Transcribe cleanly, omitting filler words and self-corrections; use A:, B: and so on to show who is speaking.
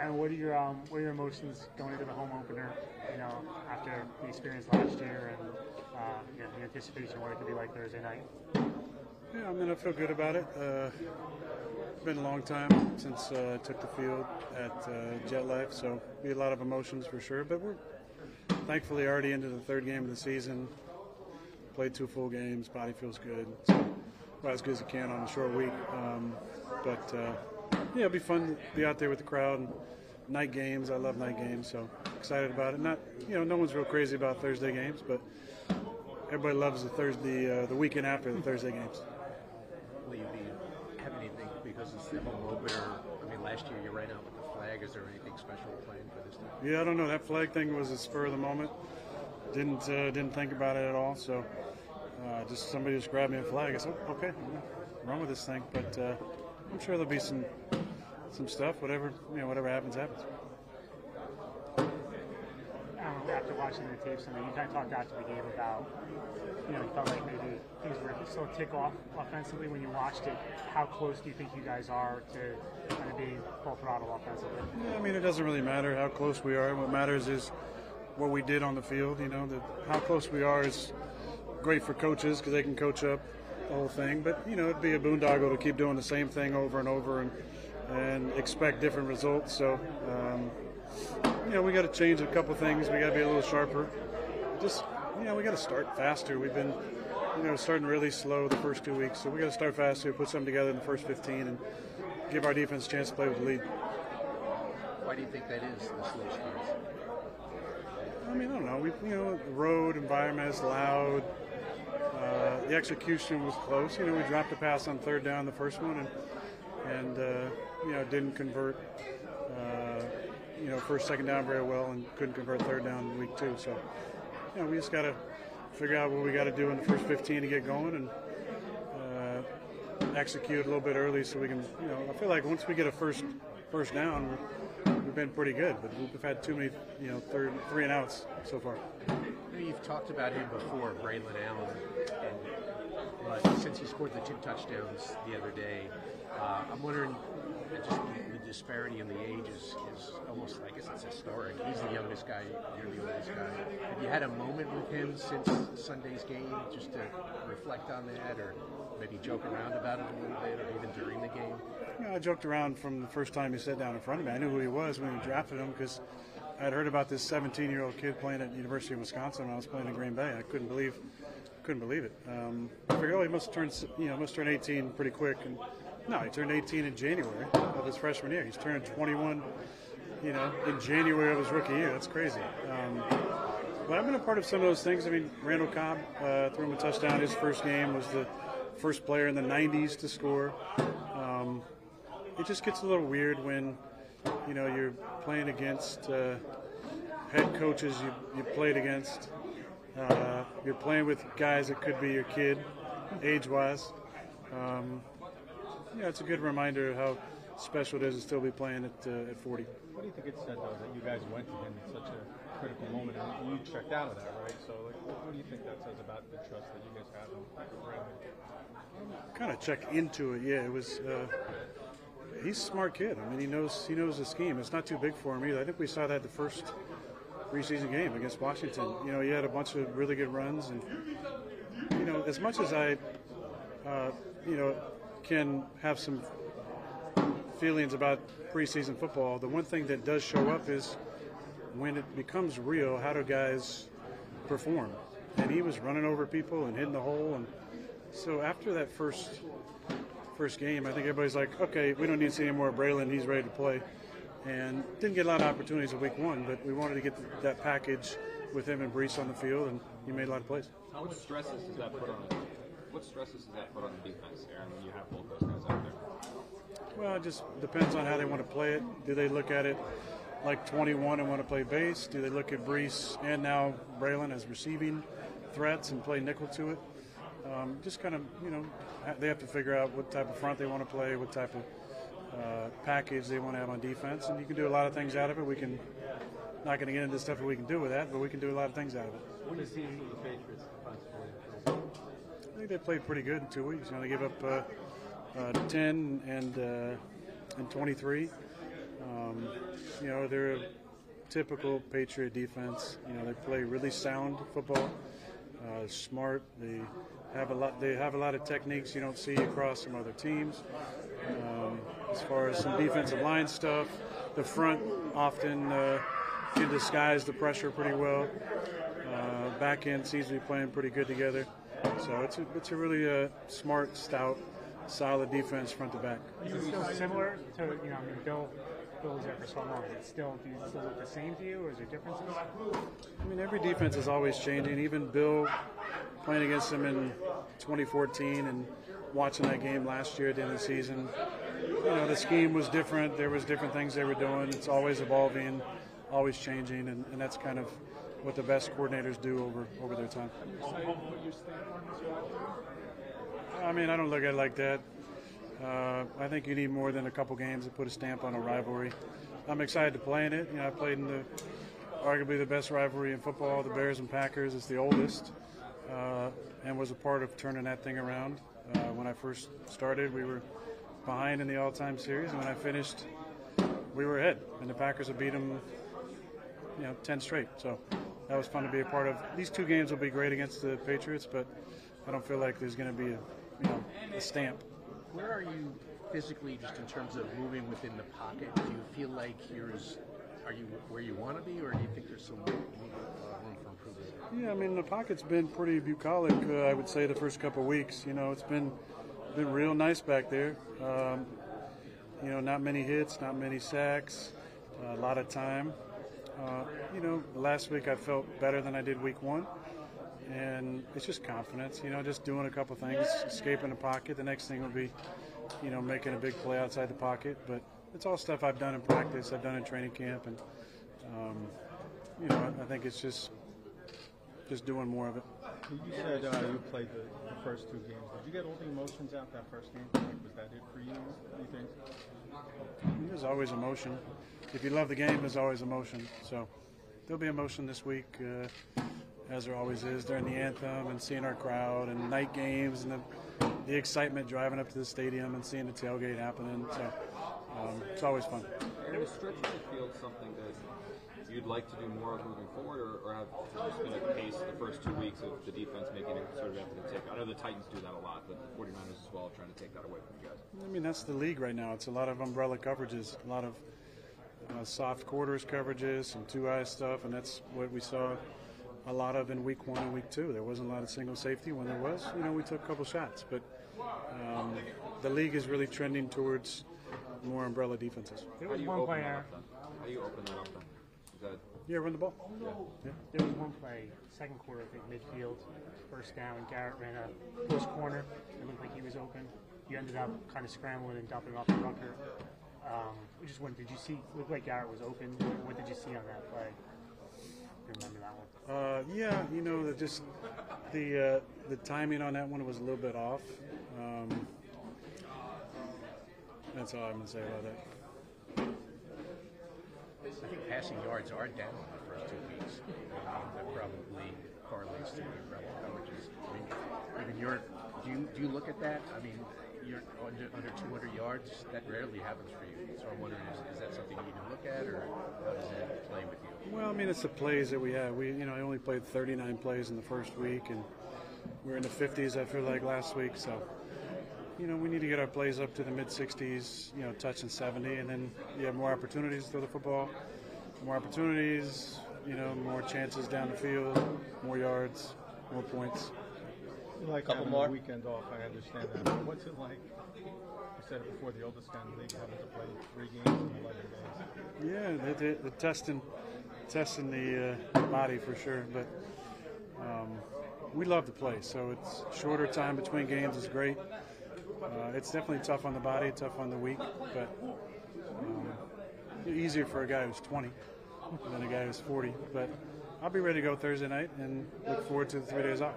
A: And what are your emotions going into the home opener? You know, after the experience last year and the anticipation of what it could be like Thursday night.
B: Yeah, I mean, I feel good about it. It's been a long time since I took the field at Jet Life, so be a lot of emotions for sure. But we're thankfully already into the third game of the season. Played 2 full games. Body feels good. So, well, as good as it can on a short week. Yeah, it'll be fun to be out there with the crowd. And night games, I love night games, so excited about it. Not, no one's real crazy about Thursday games, but everybody loves the weekend after the Thursday games.
C: Will you have anything because it's the home opener? I mean, last year you ran out with the flag. Is there anything special planned for this time?
B: Yeah, I don't know. That flag thing was a spur of the moment. Didn't think about it at all. So just somebody just grabbed me a flag. I said, okay, run with this thing. But I'm sure there'll be some stuff. Whatever happens, happens.
A: After watching the tapes, you kind of talked after the game about, you felt like maybe things were still a tick off offensively when you watched it. How close do you think you guys are to kind of being full throttle offensively?
B: Yeah, I mean, it doesn't really matter how close we are. What matters is what we did on the field. How close we are is great for coaches because they can coach up the whole thing. But, it'd be a boondoggle to keep doing the same thing over and over and expect different results. So, we got to change a couple things. We got to be a little sharper. Just, we got to start faster. We've been, starting really slow the first 2 weeks. So we got to start faster, put something together in the first 15, and give our defense a chance to play with the lead.
C: Why do you think that is, the slow starts?
B: I mean, I don't know. The road environment is loud. The execution was close. We dropped a pass on third down the first one, and didn't convert. First, second down very well, and couldn't convert third down in week 2. So, we just got to figure out what we got to do in the first 15 to get going, and execute a little bit early so we can. I feel like once we get a first down, we've been pretty good, but we've had too many, 3 and outs so far.
C: You've talked about him before, Braylon Allen, but since he scored the 2 touchdowns the other day, I'm wondering, just the disparity in the age is almost, I guess it's historic. He's the youngest guy, you're the oldest guy. Have you had a moment with him since Sunday's game just to reflect on that, or maybe joke around about it a little bit, or even during the game?
B: I joked around from the first time he sat down in front of me. I knew who he was when we drafted him because I had heard about this 17-year-old kid playing at the University of Wisconsin when I was playing in Green Bay. I couldn't believe it. I figured, he must turn 18 pretty quick. And no, he turned 18 in January of his freshman year. He's turned 21, in January of his rookie year. That's crazy. But I've been a part of some of those things. I mean, Randall Cobb threw him a touchdown his first game, was the first player in the 90s to score. It just gets a little weird when, you're playing against head coaches you played against. You're playing with guys that could be your kid, age-wise. It's a good reminder of how special it is to still be playing at 40.
D: What do you think it said, though, that you guys went to him in such a critical moment and you checked out of that, right? So, what do you think that says about the trust that you guys have in?
B: Kind of check into it, yeah. It was. He's a smart kid. I mean, he knows the scheme. It's not too big for him either. I think we saw that the first preseason game against Washington. He had a bunch of really good runs, and as much as I, can have some feelings about preseason football, the one thing that does show up is when it becomes real, how do guys perform? And he was running over people and hitting the hole, and so after that first game, I think everybody's like, okay, we don't need to see any more of Braylon. He's ready to play. And didn't get a lot of opportunities in week 1, but we wanted to get that package with him and Brees on the field, and he made a lot of plays.
E: What stresses does that put on the defense, Aaron, when you have both those guys out there?
B: Well, it just depends on how they want to play it. Do they look at it like 21 and want to play base? Do they look at Brees and now Braylon as receiving threats and play nickel to it? Just kind of, they have to figure out what type of front they want to play, what type of package they want to have on defense, and you can do a lot of things out of it. We can, not going to get into the stuff that we can do with that, but we can do a lot of things out of it.
D: What do you see from the Patriots defensively?
B: I think they played pretty good in 2 weeks. They give up 10 and 23. You know, they're a typical Patriot defense. You know, they play really sound football, smart. They have a lot. They have a lot of techniques you don't see across some other teams. As far as some defensive line stuff, the front often can disguise the pressure pretty well. Back end seems to be playing pretty good together. So it's a really smart, stout, solid defense front to back.
A: Is it still similar to, I mean, Bill was there for so long. Does it still look the same to you, or is there differences?
B: I mean, every defense is always changing. Even Bill playing against them in 2014 and watching that game last year at the end of the season, you know, the scheme was different. There was different things they were doing. It's always evolving, always changing, and that's kind of what the best coordinators do over their time. I mean, I don't look at it like that. I think you need more than a couple games to put a stamp on a rivalry. I'm excited to play in it. You know, I played in arguably the best rivalry in football, the Bears and Packers. It's the oldest, and was a part of turning that thing around. When I first started, we were behind in the all-time series, and when I finished, we were ahead, and the Packers have beat them, 10 straight. So that was fun to be a part of. These two games will be great against the Patriots, but I don't feel like there's going to be a stamp.
C: Where are you physically, just in terms of moving within the pocket? Do you feel like are you where you want to be, or do you think there's some room for improvement?
B: Yeah, I mean, the pocket's been pretty bucolic, I would say, the first couple of weeks. You know, it's been real nice back there. Not many hits, not many sacks, a lot of time. Last week I felt better than I did week one. And it's just confidence, just doing a couple things, escaping the pocket. The next thing will be, making a big play outside the pocket. But it's all stuff I've done in practice, I've done in training camp, and I think it's just doing more of it.
D: You said you played the first two games. Did you get all the emotions out that first game? Was that it for you? You think?
B: There's always emotion. If you love the game, there's always emotion. So there'll be emotion this week. As there always is during the anthem and seeing our crowd and night games and the excitement driving up to the stadium and seeing the tailgate happening. So it's always fun.
E: Was stretching the field something that you'd like to do more of moving forward, or have just been at pace the first 2 weeks of the defense making it sort of effort to take? I know the Titans do that a lot, but the 49ers as well trying to take that away from you guys.
B: I mean, that's the league right now. It's a lot of umbrella coverages, a lot of soft quarters coverages, some two-eye stuff, and that's what we saw a lot of in week one and week two. There wasn't a lot of single safety. When there was, we took a couple shots. But the league is really trending towards more umbrella defenses.
A: There was one play.
E: How do you open that up then? Is that
B: Run the ball.
A: Yeah. There was one play, second quarter, I think, midfield, first down. Garrett ran a close corner. It looked like he was open. You ended up kind of scrambling and dumping off the Rucker. Just wondered, did you see? Looked like Garrett was open. What did you see on that play? Remember that one?
B: Just the timing on that one was a little bit off. That's all I'm going to say about that.
C: I think passing yards are down in the first 2 weeks. That probably correlates to the umbrella coverages. I mean, do you look at that? I mean, you're under 200 yards. That rarely happens for you. So I'm wondering, is that something you even look at, or how does that play with you?
B: Well, I mean, it's the plays that we have. I only played 39 plays in the first week, and we're in the 50s, I feel like, last week. So, we need to get our plays up to the mid-60s, touching 70, and then you have more opportunities to throw the football, more opportunities, more chances down the field, more yards, more points.
D: You like having the weekend off, I understand that. But what's it like? You said it before, the oldest guy in the league having to play 3 games in 11 days.
B: Yeah, the testing the body for sure, but we love to play, so it's shorter time between games is great. It's definitely tough on the body, tough on the week, but easier for a guy who's 20 than a guy who's 40. But I'll be ready to go Thursday night and look forward to the 3 days off.